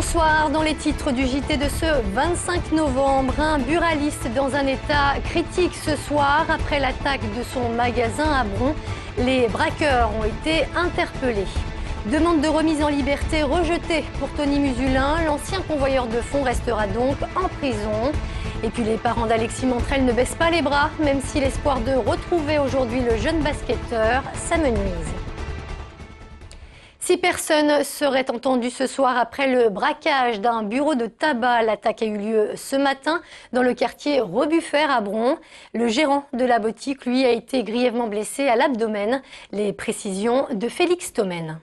Bonsoir, dans les titres du JT de ce 25 novembre, un buraliste dans un état critique ce soir après l'attaque de son magasin à Bron. Les braqueurs ont été interpellés. Demande de remise en liberté rejetée pour Tony Musulin. L'ancien convoyeur de fonds restera donc en prison. Et puis les parents d'Alexis Montrel ne baissent pas les bras, même si l'espoir de retrouver aujourd'hui le jeune basketteur s'amenuise. 6 personnes seraient entendues ce soir après le braquage d'un bureau de tabac. L'attaque a eu lieu ce matin dans le quartier Rebuffert à Bron. Le gérant de la boutique, lui, a été grièvement blessé à l'abdomen. Les précisions de Félix Thomène.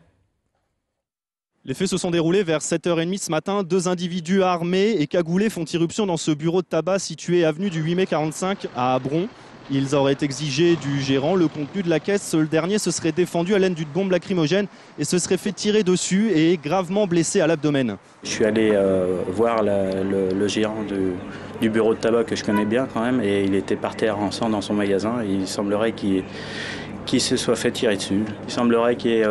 Les faits se sont déroulés vers 7h30 ce matin. 2 individus armés et cagoulés font irruption dans ce bureau de tabac situé avenue du 8 mai 45 à Bron. Ils auraient exigé du gérant le contenu de la caisse. Le dernier se serait défendu à l'aide d'une bombe lacrymogène et se serait fait tirer dessus et est gravement blessé à l'abdomen. Je suis allé voir le gérant du bureau de tabac que je connais bien quand même, et il était par terre en sang dans son magasin. Et il semblerait qu'il se soit fait tirer dessus. Il semblerait qu'il y ait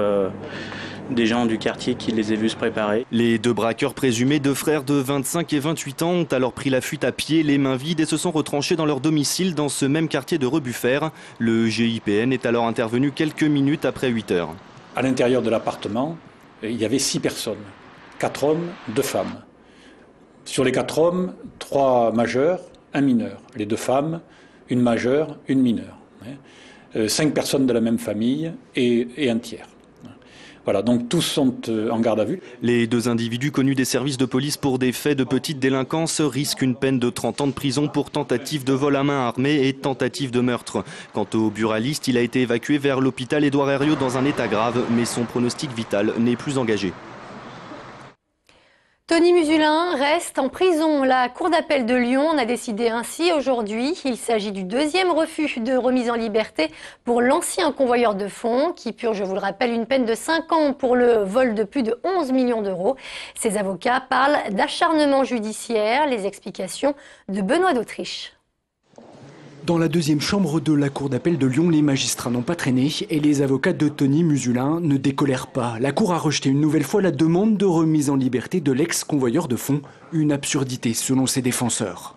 des gens du quartier qui les aient vus se préparer. Les 2 braqueurs présumés, 2 frères de 25 et 28 ans, ont alors pris la fuite à pied, les mains vides, et se sont retranchés dans leur domicile dans ce même quartier de Rebuffert. Le GIPN est alors intervenu quelques minutes après 8h. À l'intérieur de l'appartement, il y avait 6 personnes, 4 hommes, 2 femmes. Sur les 4 hommes, 3 majeurs, 1 mineur. Les 2 femmes, une majeure, une mineure. 5 personnes de la même famille et un tiers. Voilà, donc tous sont en garde à vue. Les 2 individus connus des services de police pour des faits de petite délinquance risquent une peine de 30 ans de prison pour tentative de vol à main armée et tentative de meurtre. Quant au buraliste, il a été évacué vers l'hôpital Édouard Herriot dans un état grave, mais son pronostic vital n'est plus engagé. Tony Musulin reste en prison. La Cour d'appel de Lyon en a décidé ainsi aujourd'hui. Il s'agit du 2e refus de remise en liberté pour l'ancien convoyeur de fonds qui purge, je vous le rappelle, une peine de 5 ans pour le vol de plus de 11 millions d'euros. Ses avocats parlent d'acharnement judiciaire. Les explications de Benoît d'Autriche. Dans la 2e chambre de la Cour d'appel de Lyon, les magistrats n'ont pas traîné et les avocats de Tony Musulin ne décolèrent pas. La Cour a rejeté une nouvelle fois la demande de remise en liberté de l'ex-convoyeur de fonds. Une absurdité selon ses défenseurs.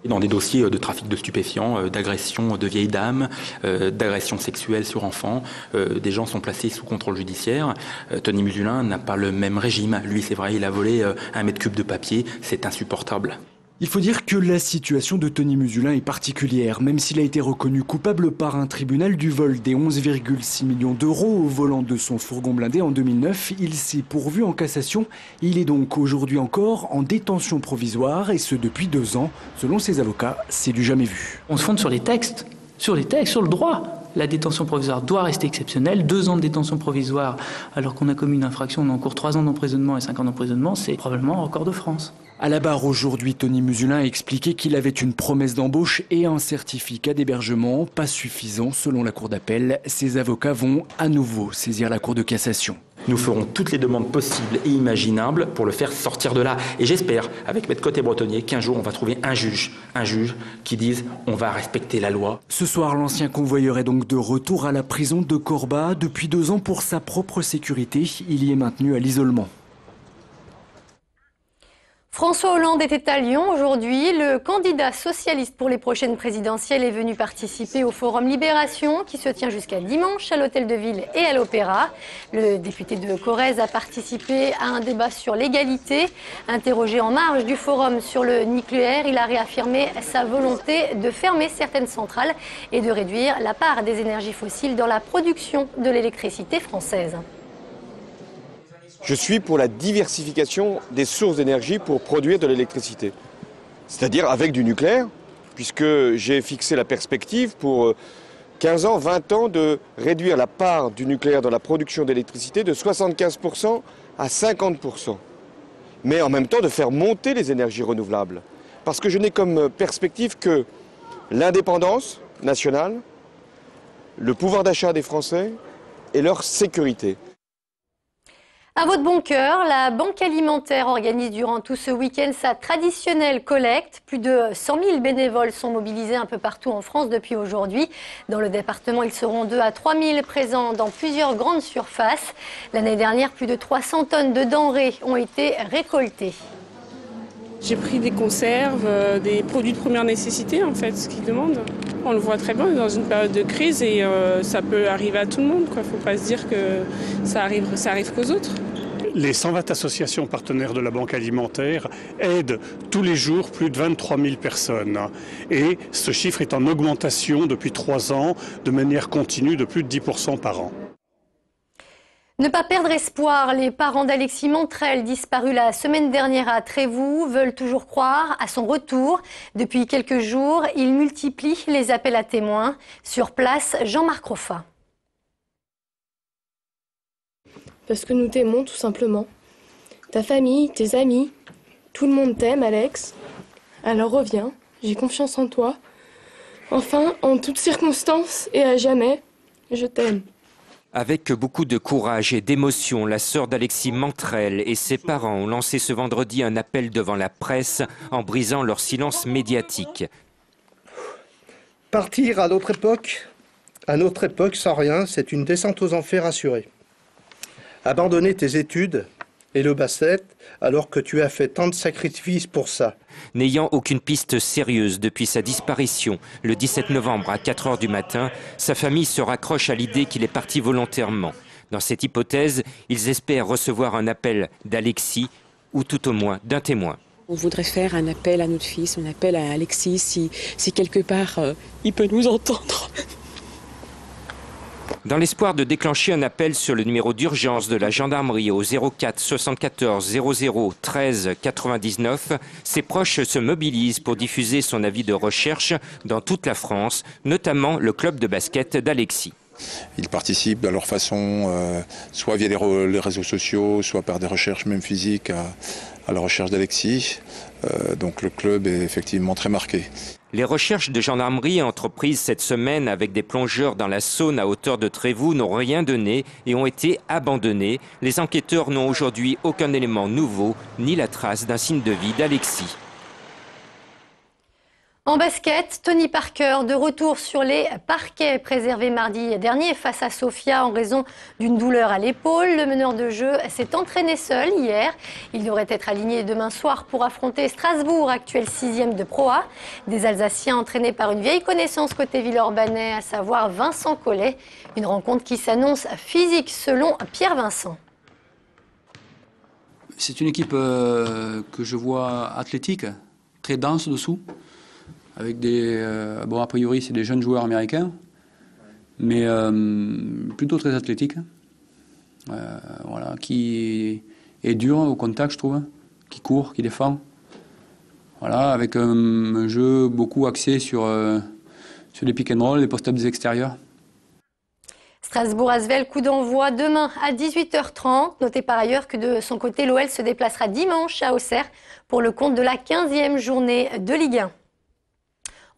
Dans des dossiers de trafic de stupéfiants, d'agression de vieilles dames, d'agression sexuelle sur enfants, des gens sont placés sous contrôle judiciaire. Tony Musulin n'a pas le même régime. Lui, c'est vrai, il a volé 1 mètre cube de papier. C'est insupportable. Il faut dire que la situation de Tony Musulin est particulière. Même s'il a été reconnu coupable par un tribunal du vol des 11,6 millions d'euros au volant de son fourgon blindé en 2009, il s'est pourvu en cassation. Il est donc aujourd'hui encore en détention provisoire et ce depuis 2 ans. Selon ses avocats, c'est du jamais vu. On se fonde sur les textes, sur le droit. La détention provisoire doit rester exceptionnelle. 2 ans de détention provisoire alors qu'on a commis une infraction, on encourt 3 ans d'emprisonnement et 5 ans d'emprisonnement, c'est probablement un record de France. À la barre aujourd'hui, Tony Musulin a expliqué qu'il avait une promesse d'embauche et un certificat d'hébergement, pas suffisant selon la Cour d'appel. Ses avocats vont à nouveau saisir la Cour de cassation. Nous ferons toutes les demandes possibles et imaginables pour le faire sortir de là. Et j'espère, avec Maître Côté-Bretonnier, qu'un jour on va trouver un juge qui dise on va respecter la loi. Ce soir, l'ancien convoyeur est donc de retour à la prison de Corba. Depuis 2 ans, pour sa propre sécurité, il y est maintenu à l'isolement. François Hollande était à Lyon aujourd'hui. Le candidat socialiste pour les prochaines présidentielles est venu participer au Forum Libération qui se tient jusqu'à dimanche à l'Hôtel de Ville et à l'Opéra. Le député de Corrèze a participé à un débat sur l'égalité. Interrogé en marge du forum sur le nucléaire, il a réaffirmé sa volonté de fermer certaines centrales et de réduire la part des énergies fossiles dans la production de l'électricité française. Je suis pour la diversification des sources d'énergie pour produire de l'électricité. C'est-à-dire avec du nucléaire, puisque j'ai fixé la perspective pour 15 ans, 20 ans de réduire la part du nucléaire dans la production d'électricité de 75% à 50%. Mais en même temps de faire monter les énergies renouvelables. Parce que je n'ai comme perspective que l'indépendance nationale, le pouvoir d'achat des Français et leur sécurité. À votre bon cœur, la Banque Alimentaire organise durant tout ce week-end sa traditionnelle collecte. Plus de 100 000 bénévoles sont mobilisés un peu partout en France depuis aujourd'hui. Dans le département, ils seront 2 à 3 000 présents dans plusieurs grandes surfaces. L'année dernière, plus de 300 tonnes de denrées ont été récoltées. J'ai pris des conserves, des produits de première nécessité en fait, ce qu'ils demandent. On le voit très bien, on est dans une période de crise et ça peut arriver à tout le monde. Il ne faut pas se dire que ça arrive qu'aux autres. Les 120 associations partenaires de la Banque Alimentaire aident tous les jours plus de 23 000 personnes. Et ce chiffre est en augmentation depuis 3 ans de manière continue de plus de 10% par an. Ne pas perdre espoir, les parents d'Alexis Montrel, disparu la semaine dernière à Trévoux, veulent toujours croire à son retour. Depuis quelques jours, ils multiplient les appels à témoins. Sur place, Jean-Marc Roffa. Parce que nous t'aimons tout simplement. Ta famille, tes amis, tout le monde t'aime, Alex. Alors reviens, j'ai confiance en toi. Enfin, en toutes circonstances et à jamais, je t'aime. Avec beaucoup de courage et d'émotion, la sœur d'Alexis Montrel et ses parents ont lancé ce vendredi un appel devant la presse en brisant leur silence médiatique. Partir à notre époque sans rien, c'est une descente aux enfers assurée. Abandonner tes études et le basket alors que tu as fait tant de sacrifices pour ça. N'ayant aucune piste sérieuse depuis sa disparition, le 17 novembre à 4 h du matin, sa famille se raccroche à l'idée qu'il est parti volontairement. Dans cette hypothèse, ils espèrent recevoir un appel d'Alexis ou tout au moins d'un témoin. On voudrait faire un appel à notre fils, un appel à Alexis, si quelque part il peut nous entendre. Dans l'espoir de déclencher un appel sur le numéro d'urgence de la gendarmerie au 04 74 00 13 99, ses proches se mobilisent pour diffuser son avis de recherche dans toute la France, notamment le club de basket d'Alexis. Ils participent de leur façon, soit via les réseaux sociaux, soit par des recherches même physiques à la recherche d'Alexis. Donc le club est effectivement très marqué. Les recherches de gendarmerie entreprises cette semaine avec des plongeurs dans la Saône à hauteur de Trévoux n'ont rien donné et ont été abandonnées. Les enquêteurs n'ont aujourd'hui aucun élément nouveau, ni la trace d'un signe de vie d'Alexis. En basket, Tony Parker de retour sur les parquets, préservé mardi dernier face à Sofia en raison d'une douleur à l'épaule. Le meneur de jeu s'est entraîné seul hier. Il devrait être aligné demain soir pour affronter Strasbourg, actuel 6e de Pro A. Des Alsaciens entraînés par une vieille connaissance côté Villeurbanais, à savoir Vincent Collet. Une rencontre qui s'annonce physique selon Pierre Vincent. C'est une équipe que je vois athlétique, très dense dessous. Avec bon, a priori, c'est des jeunes joueurs américains, mais plutôt très athlétiques. Voilà, qui est dur au contact, je trouve, qui court, qui défend. Voilà, avec un jeu beaucoup axé sur les pick and roll, les post-ups des extérieurs. Strasbourg-Asvel, coup d'envoi demain à 18 h 30. Notez par ailleurs que de son côté, l'OL se déplacera dimanche à Auxerre pour le compte de la 15e journée de Ligue 1.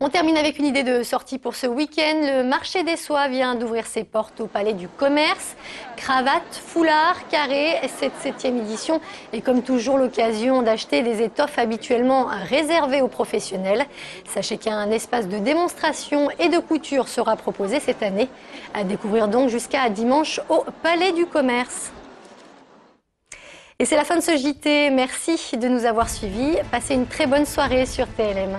On termine avec une idée de sortie pour ce week-end. Le marché des soies vient d'ouvrir ses portes au Palais du Commerce. Cravates, foulards, carrés, cette 7e édition est comme toujours l'occasion d'acheter des étoffes habituellement réservées aux professionnels. Sachez qu'un espace de démonstration et de couture sera proposé cette année. À découvrir donc jusqu'à dimanche au Palais du Commerce. Et c'est la fin de ce JT. Merci de nous avoir suivis. Passez une très bonne soirée sur TLM.